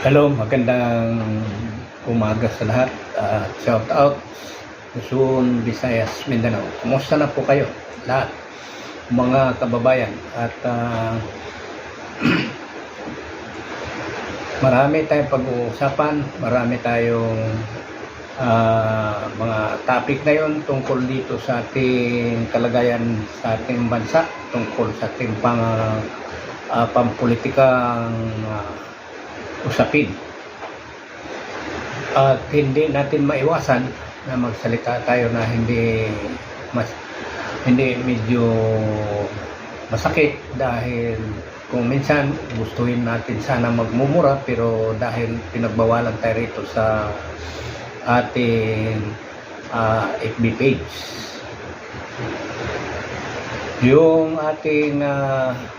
Hello, magandang umaga sa lahat. Shout out Luzon, Visayas, Mindanao. Kumusta na po kayo lahat, mga kababayan? At marami tayong pag-uusapan, marami tayong mga topic ngayon tungkol dito sa ating kalagayan sa ating bansa, tungkol sa ating pampolitikang usapin. At hindi natin maiwasan na magsalita tayo na hindi medyo masakit, dahil kung minsan gustuhin natin sana magmumura, pero dahil pinagbawalan tayo rito sa ating FB page, yung ating